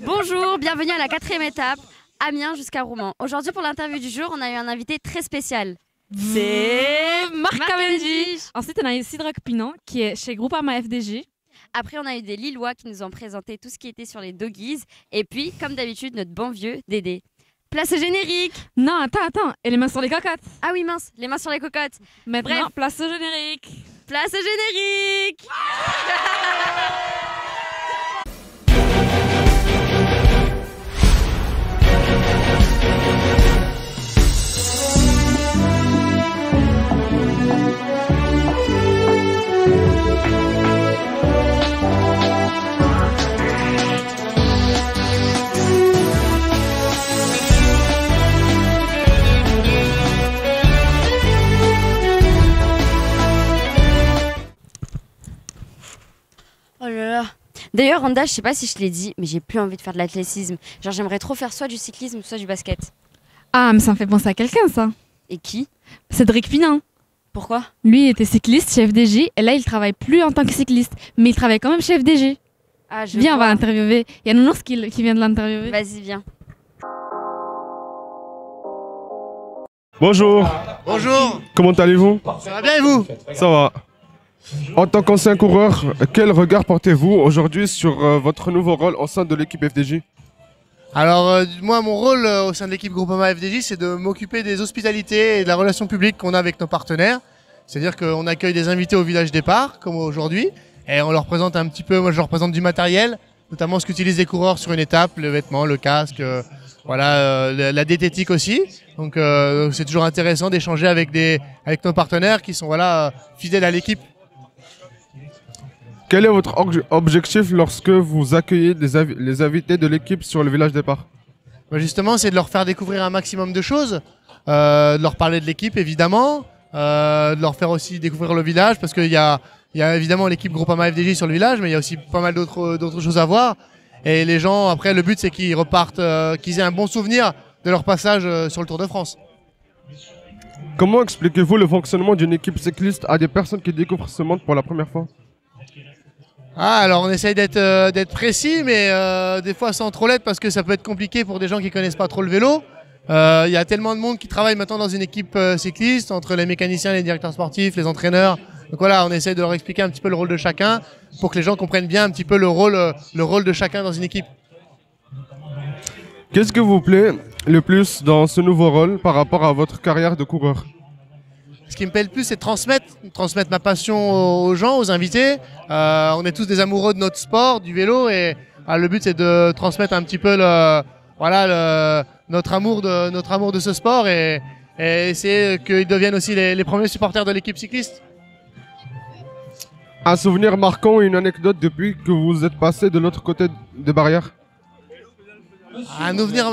Bonjour, bienvenue à la 4e étape, Amiens jusqu'à Rouen. Aujourd'hui pour l'interview du jour, on a eu un invité très spécial. C'est Marc Cavendish. Ensuite, on a eu Sidrak Pinan qui est chez Groupama FDJ. Après, on a eu des Lillois qui nous ont présenté tout ce qui était sur les doggies. Et puis, comme d'habitude, notre bon vieux Dédé. Place au générique. Non, attends. Et les mains sur les cocottes. Ah oui, mince, les mains sur les cocottes. Maintenant, bref, place au générique. Place au générique. Oh là là. D'ailleurs, Randa, je sais pas si je te l'ai dit, mais j'ai plus envie de faire de l'athlétisme. Genre, j'aimerais trop faire soit du cyclisme, soit du basket. Ah, mais ça me fait penser à quelqu'un, ça. Et qui? Cédric Pinan. Pourquoi? Lui, il était cycliste chez FDJ, et là, il travaille plus en tant que cycliste, mais il travaille quand même chez FDJ. Ah, viens, on va l'interviewer. Il y a Nounours qui vient de l'interviewer. Vas-y, viens. Bonjour. Bonjour. Comment allez-vous? Ça va bien et vous? Ça va. En tant qu'ancien coureur, quel regard portez-vous aujourd'hui sur votre nouveau rôle au sein de l'équipe FDJ? Alors moi mon rôle au sein de l'équipe Groupama FDJ, c'est de m'occuper des hospitalités et de la relation publique qu'on a avec nos partenaires. C'est-à-dire qu'on accueille des invités au village départ, comme aujourd'hui, et on leur présente un petit peu, moi je leur présente du matériel, notamment ce qu'utilisent les coureurs sur une étape, le vêtement, le casque, la diététique aussi. Donc c'est toujours intéressant d'échanger avec nos partenaires qui sont fidèles à l'équipe. Quel est votre objectif lorsque vous accueillez les invités de l'équipe sur le village départ? Justement, c'est de leur faire découvrir un maximum de choses, de leur parler de l'équipe évidemment, de leur faire aussi découvrir le village, parce qu'il y a évidemment l'équipe Groupama FDJ sur le village, mais il y a aussi pas mal d'autres choses à voir. Et les gens, après, le but c'est qu'ils repartent, qu'ils aient un bon souvenir de leur passage sur le Tour de France. Comment expliquez-vous le fonctionnement d'une équipe cycliste à des personnes qui découvrent ce monde pour la première fois? Alors on essaye d'être précis, mais des fois sans trop l'être, parce que ça peut être compliqué pour des gens qui connaissent pas trop le vélo. Il y a tellement de monde qui travaille maintenant dans une équipe cycliste, entre les mécaniciens, les directeurs sportifs, les entraîneurs. Donc voilà, on essaye de leur expliquer un petit peu le rôle de chacun, pour que les gens comprennent bien un petit peu le rôle de chacun dans une équipe. Qu'est-ce qui vous plaît le plus dans ce nouveau rôle par rapport à votre carrière de coureur? Ce qui me plaît le plus, c'est de transmettre ma passion aux gens, aux invités. On est tous des amoureux de notre sport, du vélo, et le but c'est de transmettre un petit peu notre amour de ce sport, et essayer qu'ils deviennent aussi les premiers supporters de l'équipe cycliste. Un souvenir marquant et une anecdote depuis que vous êtes passé de l'autre côté des barrières? Un souvenir,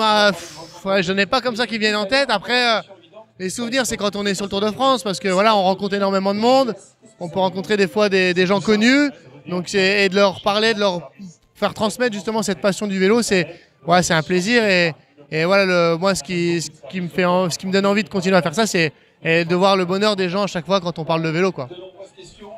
je n'ai pas comme ça qui viennent en tête. Après, les souvenirs, c'est quand on est sur le Tour de France, parce que voilà, on rencontre énormément de monde. On peut rencontrer des fois des gens connus, donc et de leur parler, de leur faire transmettre justement cette passion du vélo, c'est un plaisir. Et voilà, moi, ce qui me donne envie de continuer à faire ça, c'est de voir le bonheur des gens à chaque fois quand on parle de vélo, quoi.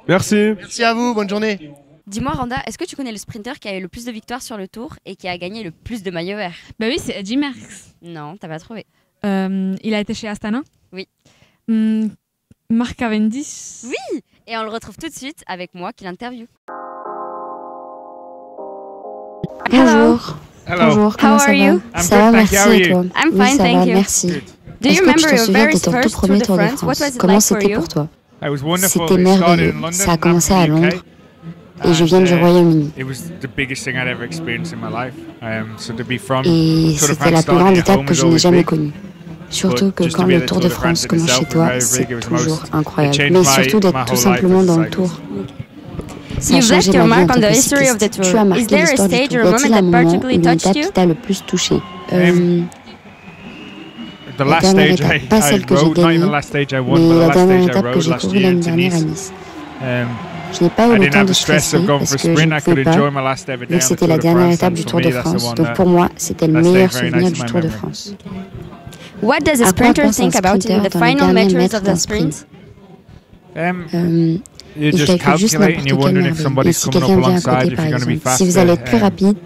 Merci. Merci à vous, bonne journée. Dis-moi, Randa, est-ce que tu connais le sprinter qui a eu le plus de victoires sur le Tour et qui a gagné le plus de maillots verts? Bah oui, c'est Eddy Merckx. Non, t'as pas trouvé. Il a été chez Astana? Oui. Marc Cavendish? Oui. Et on le retrouve tout de suite avec moi qui l'interview. Bonjour. Bonjour, comment ça va? Ça va, merci, et toi? I'm fine, thank you. Merci. Do you Est-ce que tu remember te your souviens very de ton tout first premier Tour de France? Tour de What France? was it Comment like for c'était you? pour toi? C'était C'était merveilleux. Ça a commencé à Londres et je viens du Royaume-Uni. Et c'était la plus grande étape que je n'ai jamais connue. Surtout que quand le Tour de France commence chez toi, c'est toujours incroyable. Mais surtout d'être tout simplement dans le Tour. Ça a changé ma vie en tant que cycliste. Tu as marqué l'histoire du Tour. Y a-t-il un moment ou une étape qui t'a le plus touché? La dernière étape, pas celle que j'ai gagnée, mais la dernière étape que j'ai courue l'année dernière à Nice. Je n'ai pas eu le temps de stresser parce que je ne pouvais pas, vu que c'était la dernière étape du Tour de France. Donc pour moi, c'était le meilleur souvenir du Tour de France. What does a sprinter think about in the final meters of the sprint? Il calcule juste n'importe quelle merveille. Et si quelqu'un vient à côté, par exemple, si vous allez être plus rapide,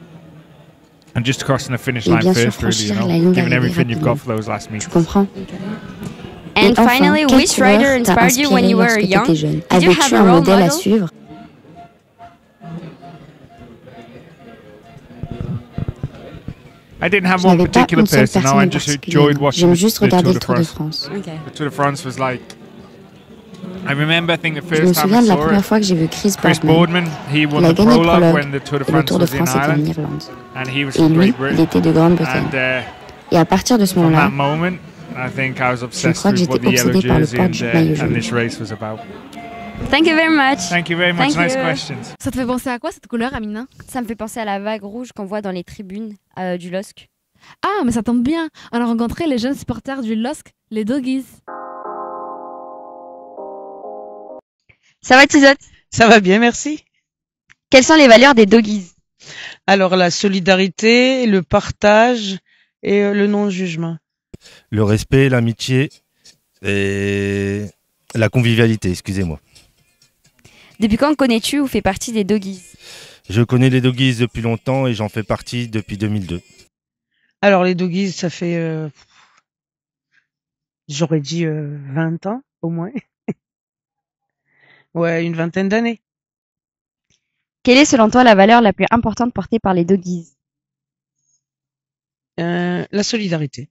Et bien sûr, franchir la ligne d'arrivée rapidement. Tu comprends? And enfin, finally, quel which rider coureur t'a inspired you when inspiré you were lorsque young? t'étais jeune? Did you Avais-tu have a un role modèle à model? suivre? I didn't have Je one n'avais pas particular une seule person. No, personne I en just particulier. enjoyed watching J'aime juste the Tour regarder de le Tour de France. France. Okay. The Tour de France was like. I remember, I think the Je me first time souviens I de la saw première it, fois que j'ai vu Chris Chris Boardman. Boardman, he won Il a the gagné le prologue prologue when the Tour de et le France Tour de was in France était en Ireland, Irlande. and he was Et from lui, Great il Britain. était de Grande-Bretagne. And Et à partir de ce from moment-là, that moment, I think I was je obsessed crois que with what j'étais the yellow obsédée par le jersey port du maillot and jaune. this race was about. Thank you very much. Thank you very much. Thank Nice you. questions. Ça te fait penser à quoi cette couleur, Amina? Ça me fait penser à la vague rouge qu'on voit dans les tribunes du LOSC. Ah, mais ça tombe bien. On a rencontré les jeunes supporters du LOSC, les Doggies. Ça va, Tizotte? Ça va bien, merci. Quelles sont les valeurs des Doggies? Alors, la solidarité, le partage et le non-jugement. Le respect, l'amitié et la convivialité, excusez-moi. Depuis quand connais-tu ou fais partie des Doggies? Je connais les Doggies depuis longtemps et j'en fais partie depuis 2002. Alors, les Doggies, ça fait, j'aurais dit 20 ans, au moins. Ouais, une vingtaine d'années. Quelle est selon toi la valeur la plus importante portée par les Doggies? La solidarité.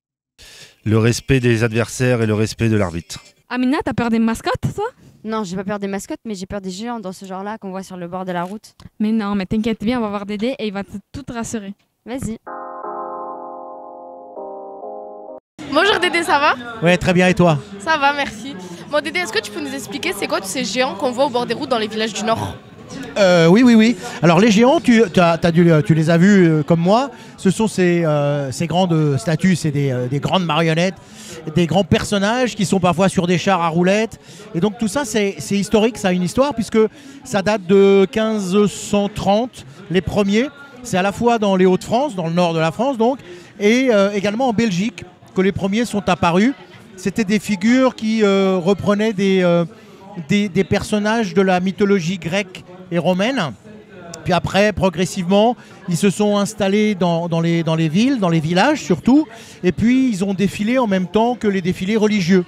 Le respect des adversaires et le respect de l'arbitre. Amina, t'as peur des mascottes, toi? Non, j'ai pas peur des mascottes, mais j'ai peur des géants dans ce genre-là qu'on voit sur le bord de la route. Mais non, mais t'inquiète bien, on va voir Dédé et il va tout te rassurer. Vas-y. Bonjour Dédé, ça va? Ouais, très bien, et toi? Ça va, merci. Bon Dédé, est-ce que tu peux nous expliquer c'est quoi tous ces géants qu'on voit au bord des routes dans les villages du Nord? Oui. Alors les géants, tu les as vus comme moi. Ce sont ces grandes statues, c'est des grandes marionnettes, des grands personnages qui sont parfois sur des chars à roulettes. Et donc tout ça, c'est historique, ça a une histoire puisque ça date de 1530, les premiers. C'est à la fois dans les Hauts-de-France, dans le nord de la France donc, et également en Belgique que les premiers sont apparus. C'était des figures qui reprenaient des personnages de la mythologie grecque et romaine. Puis après, progressivement, ils se sont installés dans les villes, dans les villages surtout. Et puis, ils ont défilé en même temps que les défilés religieux.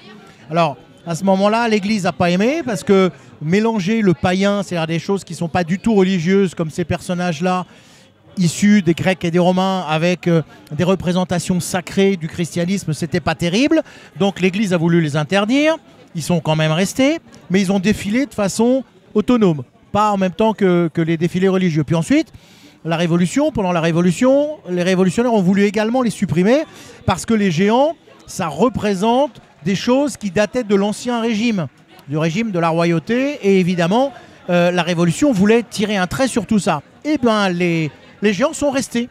Alors, à ce moment-là, l'Église n'a pas aimé parce que mélanger le païen, c'est-à-dire des choses qui ne sont pas du tout religieuses, comme ces personnages-là, issus des Grecs et des Romains, avec des représentations sacrées du christianisme, c'était pas terrible. Donc l'Église a voulu les interdire. Ils sont quand même restés, mais ils ont défilé de façon autonome, pas en même temps que les défilés religieux. Puis ensuite, pendant la Révolution, les révolutionnaires ont voulu également les supprimer parce que les géants, ça représente des choses qui dataient de l'Ancien Régime, du régime de la royauté, et évidemment, la Révolution voulait tirer un trait sur tout ça. Et bien, les géants sont restés.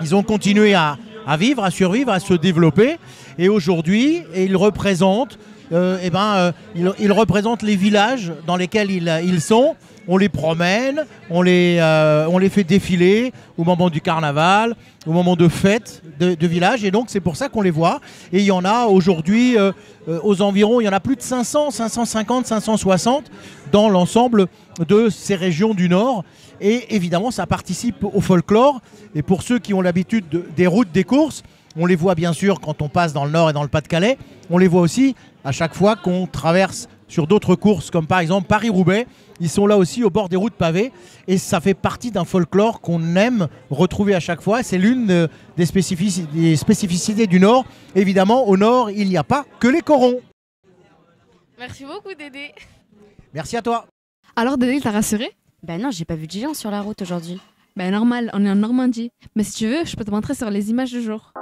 Ils ont continué à vivre, à survivre, à se développer. Et aujourd'hui, ils représentent, ils représentent les villages dans lesquels ils sont. On les promène, on les fait défiler au moment du carnaval, au moment de fêtes de village. Et donc, c'est pour ça qu'on les voit. Et il y en a aujourd'hui, aux environs, il y en a plus de 500, 550, 560 dans l'ensemble de ces régions du Nord. Et évidemment, ça participe au folklore. Et pour ceux qui ont l'habitude des routes des courses, on les voit bien sûr quand on passe dans le Nord et dans le Pas-de-Calais. On les voit aussi à chaque fois qu'on traverse sur d'autres courses, comme par exemple Paris-Roubaix. Ils sont là aussi au bord des routes pavées. Et ça fait partie d'un folklore qu'on aime retrouver à chaque fois. C'est l'une des spécificités du Nord. Évidemment, au Nord, il n'y a pas que les corons. Merci beaucoup Dédé. Merci à toi. Alors Dédé, il t'a rassuré? Ben non, j'ai pas vu de géant sur la route aujourd'hui. Ben normal, on est en Normandie. Mais si tu veux, je peux te montrer sur les images du jour.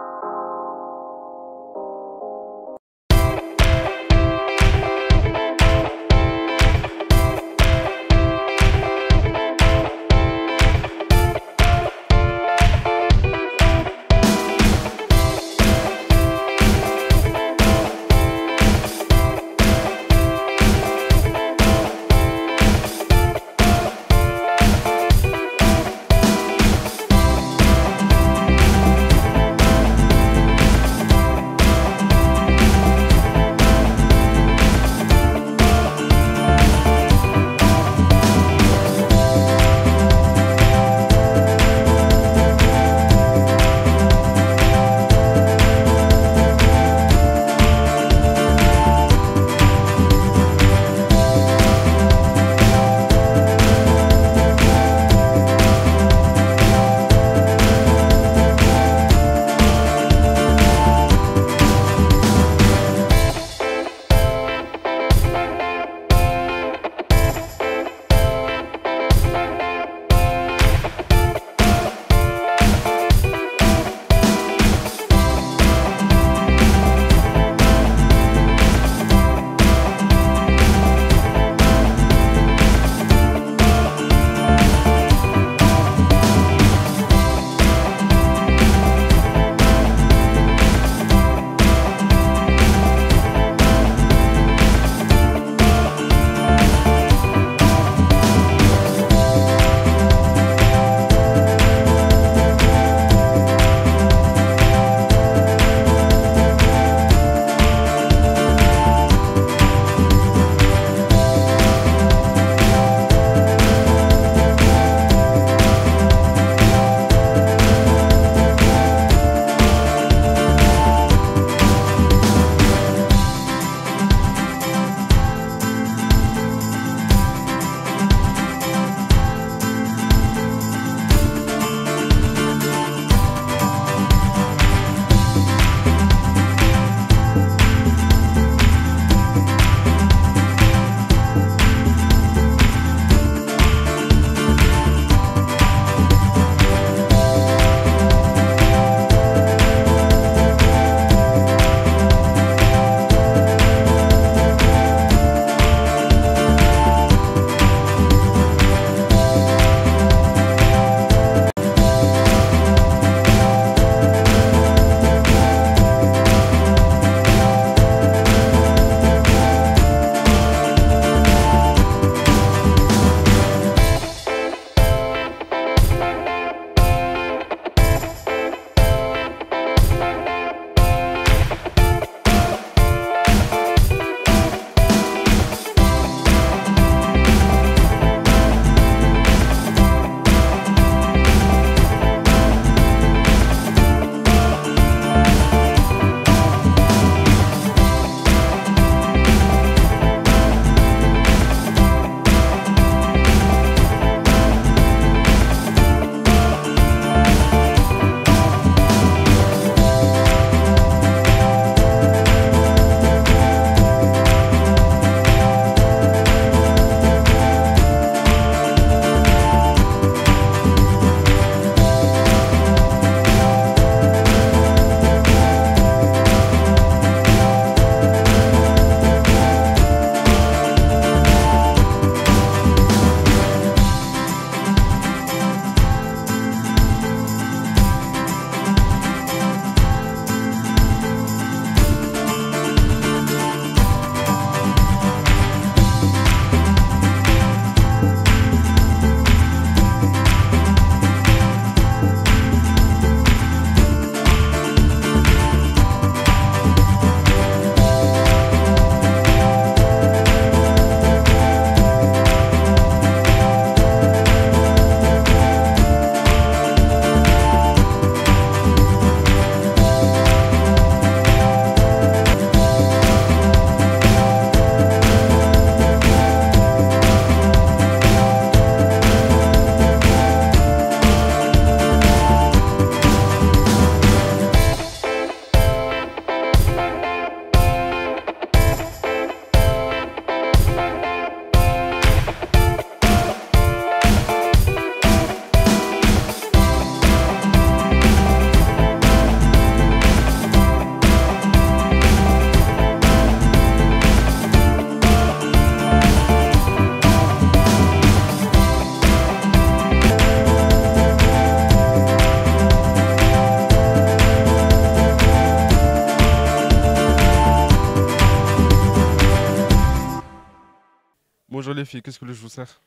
filles, qu'est-ce que je vous sers?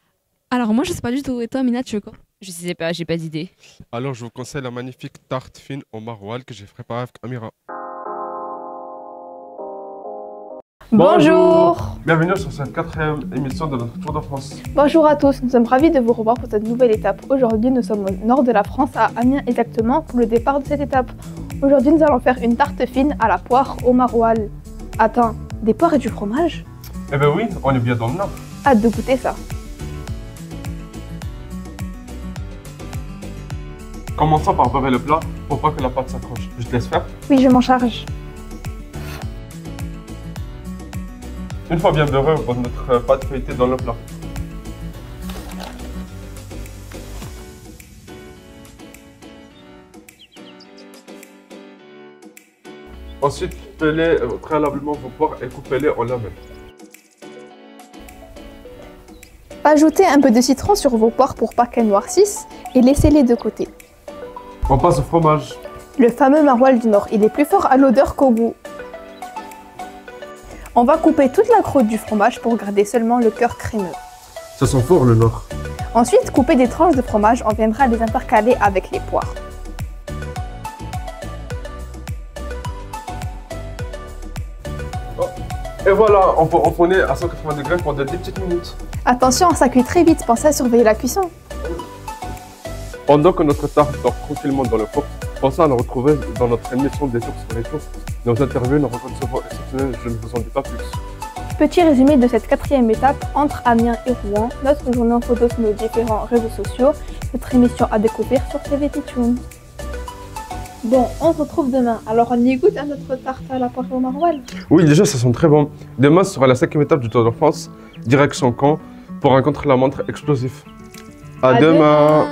Alors moi je sais pas du tout. Et toi Mina, tu veux quoi? Je sais pas, j'ai pas d'idée. Alors je vous conseille la magnifique tarte fine au maroilles que j'ai préparée avec Amira. Bonjour. Bienvenue sur cette 4e émission de notre Tour de France. Bonjour à tous, nous sommes ravis de vous revoir pour cette nouvelle étape. Aujourd'hui, nous sommes au nord de la France, à Amiens exactement, pour le départ de cette étape. Aujourd'hui, nous allons faire une tarte fine à la poire au maroilles. Attends, des poires et du fromage? Eh ben oui, on est bien dans le nord. Hâte de goûter ça. Commençons par beurrer le plat pour pas que la pâte s'accroche. Je te laisse faire. Oui, je m'en charge. Une fois bien beurré, on pose notre pâte feuilletée dans le plat. Ensuite, pelez préalablement vos poires et coupez-les en lamelles. Ajoutez un peu de citron sur vos poires pour pas qu'elles noircissent et laissez-les de côté. On passe au fromage. Le fameux maroilles du Nord, il est plus fort à l'odeur qu'au goût. On va couper toute la croûte du fromage pour garder seulement le cœur crémeux. Ça sent fort le Nord. Ensuite, couper des tranches de fromage, on viendra les intercaler avec les poires. Et voilà, on peut enfourner à 180 degrés pendant 10 petites minutes. Attention, ça cuit très vite, pensez à surveiller la cuisson. Pendant que notre tarte dort tranquillement dans le four, pensez à nous retrouver dans notre émission des jours sur les tours. Nos interviews, nos rencontres exceptionnelles, je ne vous en dis pas plus. Petit résumé de cette 4e étape entre Amiens et Rouen, notre journée en photo sur nos différents réseaux sociaux, notre émission à découvrir sur TVT Toon. Bon, on se retrouve demain. Alors on y goûte à notre tarte à la poire au maroilles? Oui, déjà ça sent très bon. Demain sera la 5e étape du Tour de France, direction Caen, pour un contre-la-montre explosif. À demain.